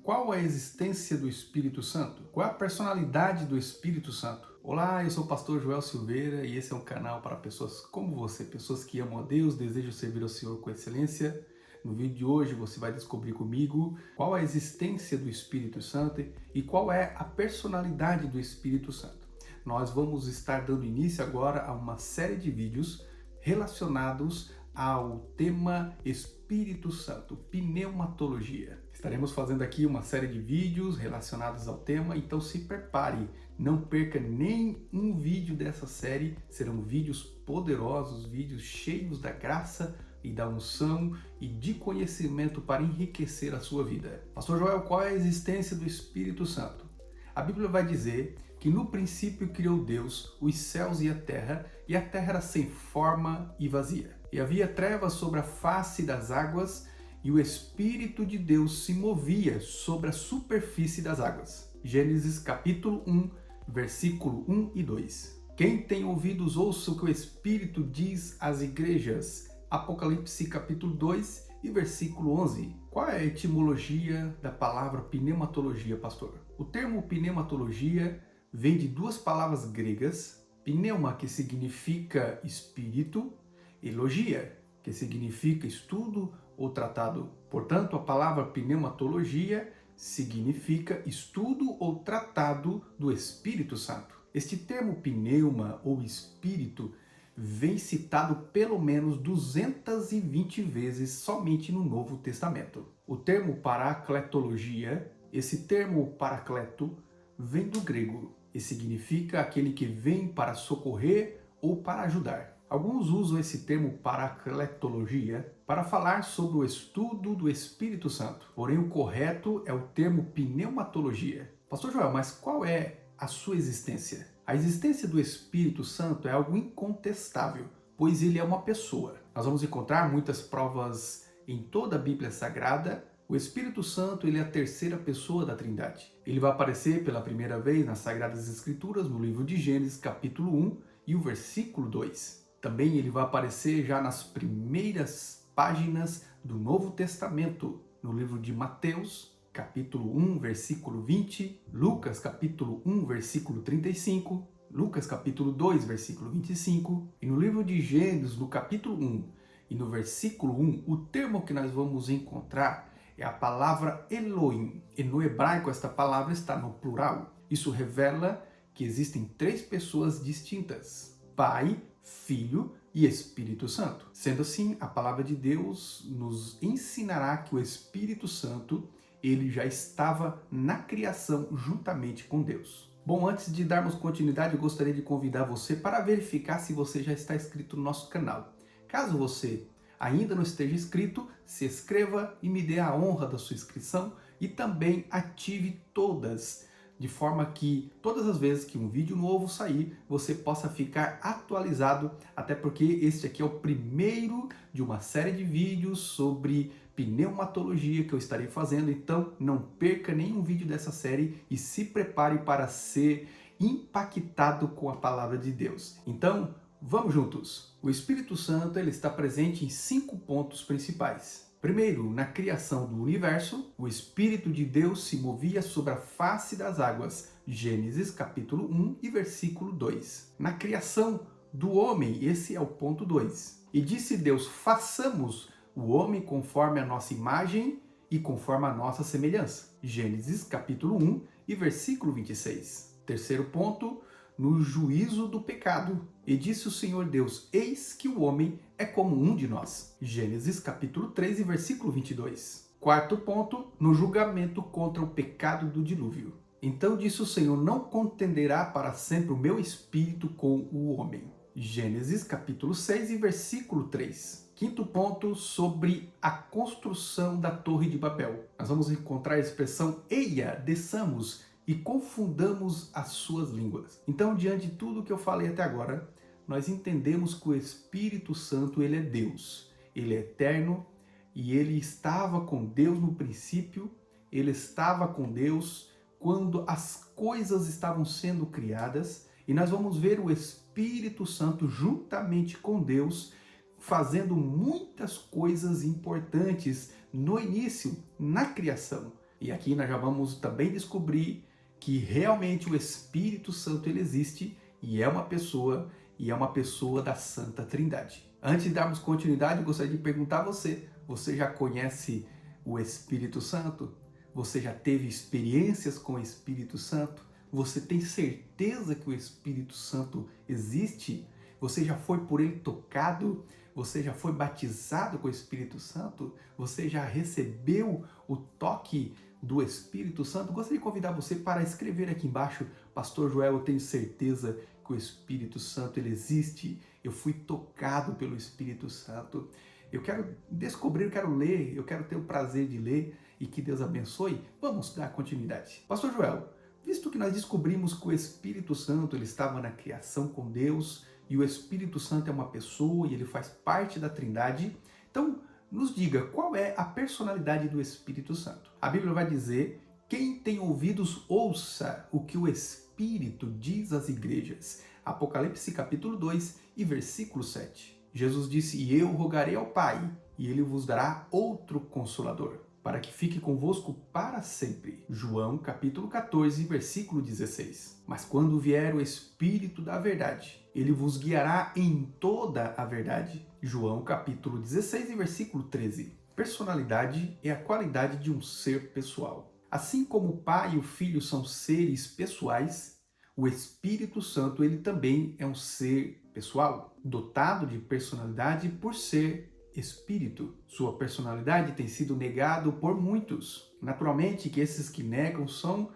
Qual a existência do Espírito Santo? Qual é a personalidade do Espírito Santo? Olá, eu sou o pastor Joel Silveira e esse é um canal para pessoas como você, pessoas que amam a Deus, desejam servir ao Senhor com excelência. No vídeo de hoje você vai descobrir comigo qual a existência do Espírito Santo e qual é a personalidade do Espírito Santo. Nós vamos estar dando início agora a uma série de vídeos relacionados ao tema Espírito Santo, pneumatologia. Estaremos fazendo aqui uma série de vídeos relacionados ao tema, então se prepare, não perca nem um vídeo dessa série, serão vídeos poderosos, vídeos cheios da graça e da unção e de conhecimento para enriquecer a sua vida. Pastor Joel, qual é a existência do Espírito Santo? A Bíblia vai dizer que no princípio criou Deus os céus e a terra era sem forma e vazia. E havia trevas sobre a face das águas, e o Espírito de Deus se movia sobre a superfície das águas. Gênesis capítulo 1, versículo 1 e 2. Quem tem ouvidos ouça o que o Espírito diz às igrejas. Apocalipse capítulo 2 e versículo 11. Qual é a etimologia da palavra pneumatologia, pastor? O termo pneumatologia vem de duas palavras gregas, pneuma, que significa espírito, e logia, que significa estudo ou tratado. Portanto, a palavra pneumatologia significa estudo ou tratado do Espírito Santo. Este termo pneuma ou espírito vem citado pelo menos 220 vezes somente no Novo Testamento. O termo paracletologia, esse termo paracleto, vem do grego e significa aquele que vem para socorrer ou para ajudar. Alguns usam esse termo paracletologia para falar sobre o estudo do Espírito Santo. Porém, o correto é o termo pneumatologia. Pastor Joel, mas qual é a sua existência? A existência do Espírito Santo é algo incontestável, pois ele é uma pessoa. Nós vamos encontrar muitas provas em toda a Bíblia Sagrada. O Espírito Santo, ele é a terceira pessoa da Trindade. Ele vai aparecer pela primeira vez nas Sagradas Escrituras, no livro de Gênesis, capítulo 1 e o versículo 2. Também ele vai aparecer já nas primeiras páginas do Novo Testamento, no livro de Mateus, capítulo 1, versículo 20, Lucas, capítulo 1, versículo 35, Lucas, capítulo 2, versículo 25, e no livro de Gênesis, no capítulo 1 e no versículo 1, o termo que nós vamos encontrar é a palavra Elohim. E no hebraico esta palavra está no plural. Isso revela que existem três pessoas distintas: Pai, Filho e Espírito Santo. Sendo assim, a palavra de Deus nos ensinará que o Espírito Santo, ele já estava na criação juntamente com Deus. Bom, antes de darmos continuidade, eu gostaria de convidar você para verificar se você já está inscrito no nosso canal. Caso você ainda não esteja inscrito, se inscreva e me dê a honra da sua inscrição e também ative todas, de forma que todas as vezes que um vídeo novo sair, você possa ficar atualizado, até porque este aqui é o primeiro de uma série de vídeos sobre pneumatologia que eu estarei fazendo, então não perca nenhum vídeo dessa série e se prepare para ser impactado com a palavra de Deus. Então, vamos juntos! O Espírito Santo, ele está presente em 5 pontos principais. Primeiro, na criação do universo, o Espírito de Deus se movia sobre a face das águas. Gênesis capítulo 1 e versículo 2. Na criação do homem, esse é o ponto 2. E disse Deus: façamos o homem conforme a nossa imagem e conforme a nossa semelhança. Gênesis capítulo 1 e versículo 26. Terceiro ponto, no juízo do pecado. E disse o Senhor Deus: eis que o homem é como um de nós. Gênesis capítulo 3 e versículo 22. Quarto ponto, no julgamento contra o pecado do dilúvio. Então disse o Senhor: não contenderá para sempre o meu espírito com o homem. Gênesis capítulo 6 e versículo 3. Quinto ponto, sobre a construção da Torre de Babel. Nós vamos encontrar a expressão: eia, desçamos e confundamos as suas línguas. Então, diante de tudo que eu falei até agora, nós entendemos que o Espírito Santo, ele é Deus. Ele é eterno e ele estava com Deus no princípio, ele estava com Deus quando as coisas estavam sendo criadas, e nós vamos ver o Espírito Santo juntamente com Deus fazendo muitas coisas importantes no início, na criação. E aqui nós já vamos também descobrir que realmente o Espírito Santo ele existe e é uma pessoa da Santa Trindade. Antes de darmos continuidade, eu gostaria de perguntar a você: você já conhece o Espírito Santo? Você já teve experiências com o Espírito Santo? Você tem certeza que o Espírito Santo existe? Você já foi por ele tocado? Você já foi batizado com o Espírito Santo? Você já recebeu o toque do Espírito Santo? Gostaria de convidar você para escrever aqui embaixo: Pastor Joel, eu tenho certeza que o Espírito Santo ele existe. Eu fui tocado pelo Espírito Santo. Eu quero descobrir, eu quero ler, eu quero ter o prazer de ler e que Deus abençoe. Vamos dar continuidade. Pastor Joel, visto que nós descobrimos que o Espírito Santo ele estava na criação com Deus e o Espírito Santo é uma pessoa e ele faz parte da Trindade, então nos diga qual é a personalidade do Espírito Santo. A Bíblia vai dizer: quem tem ouvidos, ouça o que o Espírito diz às igrejas. Apocalipse capítulo 2 e versículo 7. Jesus disse: e eu rogarei ao Pai, e ele vos dará outro Consolador, para que fique convosco para sempre. João capítulo 14, versículo 16. Mas quando vier o Espírito da verdade, ele vos guiará em toda a verdade. João capítulo 16 e versículo 13. Personalidade é a qualidade de um ser pessoal. Assim como o Pai e o Filho são seres pessoais, o Espírito Santo ele também é um ser pessoal, dotado de personalidade por ser Espírito. Sua personalidade tem sido negado por muitos. Naturalmente que esses que negam são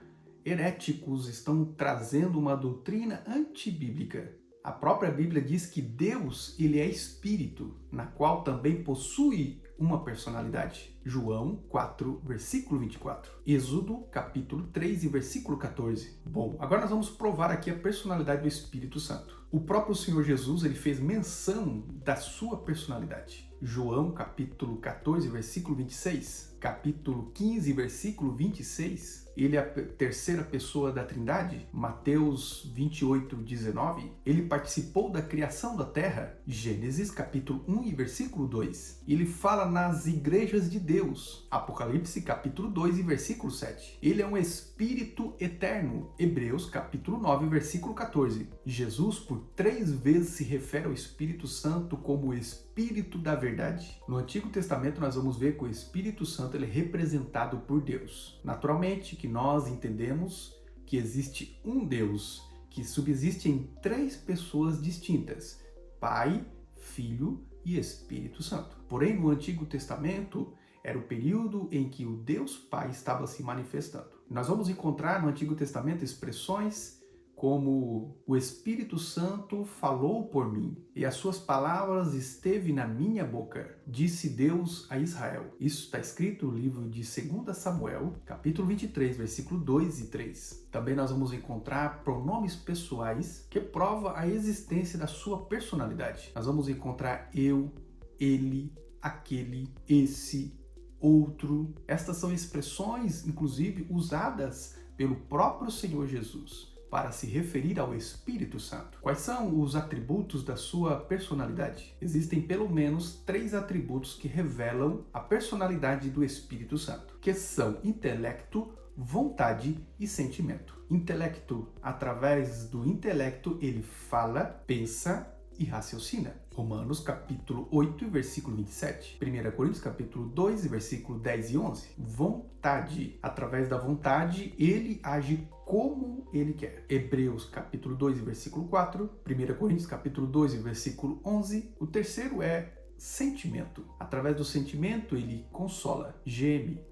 heréticos, estão trazendo uma doutrina antibíblica. A própria Bíblia diz que Deus ele é Espírito, na qual também possui uma personalidade. João 4, versículo 24. Êxodo, capítulo 3 e versículo 14. Bom, agora nós vamos provar aqui a personalidade do Espírito Santo. O próprio Senhor Jesus ele fez menção da sua personalidade. João, capítulo 14, versículo 26. Capítulo 15, versículo 26. Ele é a terceira pessoa da Trindade. Mateus 28, 19. Ele participou da criação da terra. Gênesis capítulo 1 e versículo 2. Ele fala nas igrejas de Deus. Apocalipse capítulo 2 e versículo 7. Ele é um Espírito eterno. Hebreus capítulo 9, versículo 14. Jesus por 3 vezes se refere ao Espírito Santo como o Espírito da verdade. No Antigo Testamento nós vamos ver que o Espírito Santo ele é representado por Deus. Naturalmente que nós entendemos que existe um Deus que subsiste em 3 pessoas distintas: Pai, Filho e Espírito Santo. Porém, no Antigo Testamento era o período em que o Deus Pai estava se manifestando. Nós vamos encontrar no Antigo Testamento expressões como: o Espírito Santo falou por mim, e as suas palavras esteve na minha boca, disse Deus a Israel. Isso está escrito no livro de 2 Samuel, capítulo 23, versículo 2 e 3. Também nós vamos encontrar pronomes pessoais que provam a existência da sua personalidade. Nós vamos encontrar eu, ele, aquele, esse, outro. Estas são expressões, inclusive, usadas pelo próprio Senhor Jesus para se referir ao Espírito Santo. Quais são os atributos da sua personalidade? Existem pelo menos 3 atributos que revelam a personalidade do Espírito Santo, que são intelecto, vontade e sentimento. Intelecto: através do intelecto ele fala, pensa e raciocina. Romanos capítulo 8, versículo 27. 1 Coríntios capítulo 2, versículo 10 e 11. Vontade: através da vontade ele age como ele quer. Hebreus capítulo 2, versículo 4. 1 Coríntios capítulo 2, versículo 11. O terceiro é sentimento. Através do sentimento ele consola, geme,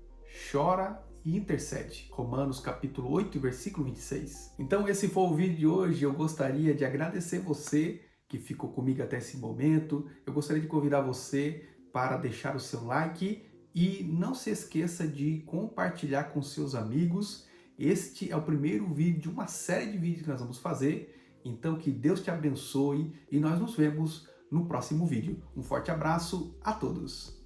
chora e intercede. Romanos capítulo 8, versículo 26. Então esse foi o vídeo de hoje. Eu gostaria de agradecer você que ficou comigo até esse momento. Eu gostaria de convidar você para deixar o seu like e não se esqueça de compartilhar com seus amigos. Este é o primeiro vídeo de uma série de vídeos que nós vamos fazer. Então que Deus te abençoe e nós nos vemos no próximo vídeo. Um forte abraço a todos!